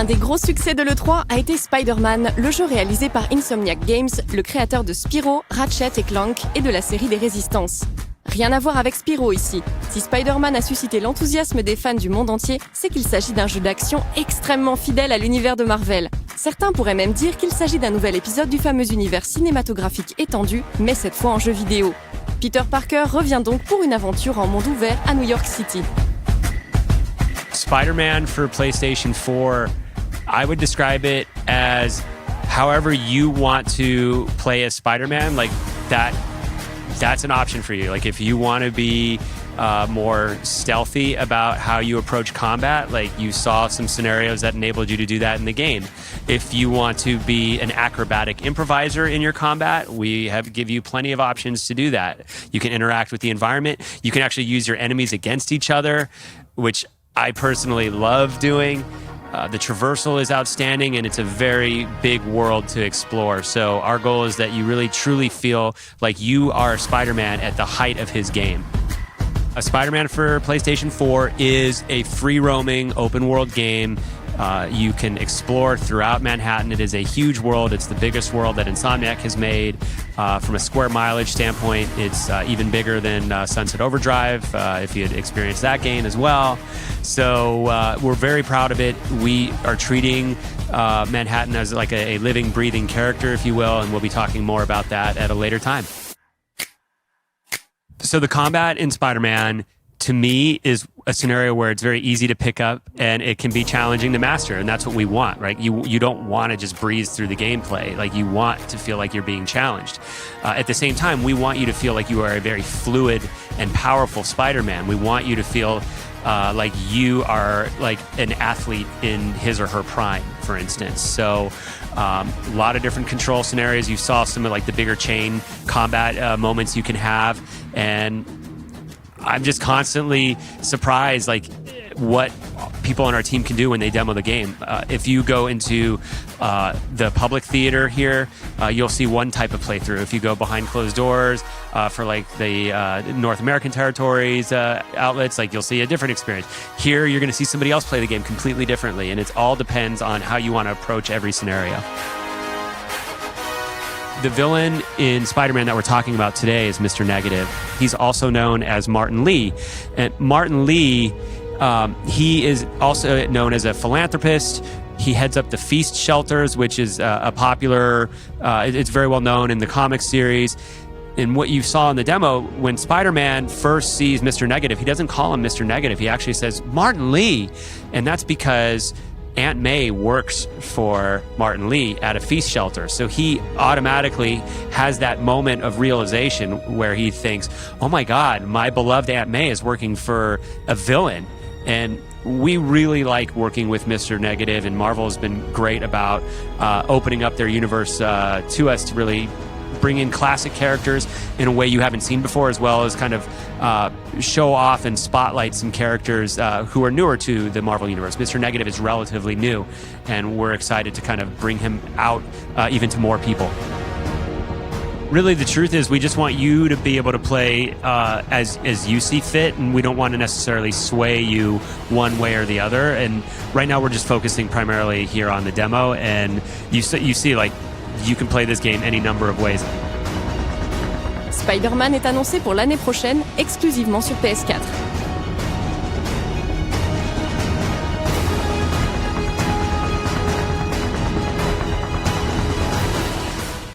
Un des gros succès de l'E3 a été Spider-Man, le jeu réalisé par Insomniac Games, le créateur de Spyro, Ratchet et Clank et de la série des Résistances. Rien à voir avec Spyro ici. Si Spider-Man a suscité l'enthousiasme des fans du monde entier, c'est qu'il s'agit d'un jeu d'action extrêmement fidèle à l'univers de Marvel. Certains pourraient même dire qu'il s'agit d'un nouvel épisode du fameux univers cinématographique étendu, mais cette fois en jeu vidéo. Peter Parker revient donc pour une aventure en monde ouvert à New York City. Spider-Man for PlayStation 4, I would describe it as however you want to play as Spider-Man, like that's an option for you. Like if you want to be more stealthy about how you approach combat, like you saw some scenarios that enabled you to do that in the game. If you want to be an acrobatic improviser in your combat, we give you plenty of options to do that. You can interact with the environment. You can actually use your enemies against each other, which I personally love doing. The traversal is outstanding, and it's a very big world to explore. So our goal is that you really truly feel like you are Spider-Man at the height of his game. A Spider-Man for PlayStation 4 is a free-roaming, open-world game. You can explore throughout Manhattan. It is a huge world. It's the biggest world that Insomniac has made. From a square mileage standpoint, it's even bigger than Sunset Overdrive, if you had experienced that game as well. So we're very proud of it. We are treating Manhattan as like a living, breathing character, if you will, and we'll be talking more about that at a later time. So the combat in Spider-Man, to me, is a scenario where it's very easy to pick up and it can be challenging to master, and that's what we want, right? You don't want to just breeze through the gameplay. Like, you want to feel like you're being challenged. At the same time, we want you to feel like you are a very fluid and powerful Spider-Man. We want you to feel like you are like an athlete in his or her prime, for instance. So a lot of different control scenarios. You saw some of like the bigger chain combat moments you can have, and I'm just constantly surprised, like, what people on our team can do when they demo the game. If you go into the public theater here, you'll see one type of playthrough. If you go behind closed doors for like the North American territories outlets, like, you'll see a different experience. Here, you're going to see somebody else play the game completely differently, and it all depends on how you want to approach every scenario. The villain in Spider-Man that we're talking about today is Mr. Negative. He's also known as Martin Lee. And Martin Lee, he is also known as a philanthropist. He heads up the Feast Shelters, which is a popular, it's very well known in the comic series. And what you saw in the demo, when Spider-Man first sees Mr. Negative, he doesn't call him Mr. Negative. He actually says, Martin Lee. And that's because Aunt May works for Martin Lee at a feast shelter. So he automatically has that moment of realization where he thinks, oh my God, my beloved Aunt May is working for a villain. And we really like working with Mr. Negative, and Marvel has been great about opening up their universe to us to really bring in classic characters in a way you haven't seen before, as well as kind of show off and spotlight some characters who are newer to the Marvel Universe. Mr. Negative is relatively new, and we're excited to kind of bring him out even to more people. Really, the truth is we just want you to be able to play as you see fit, and we don't want to necessarily sway you one way or the other. And right now we're just focusing primarily here on the demo, and you see like, you can play this game any number of ways. Spider-Man est annoncé pour l'année prochaine, exclusivement sur PS4.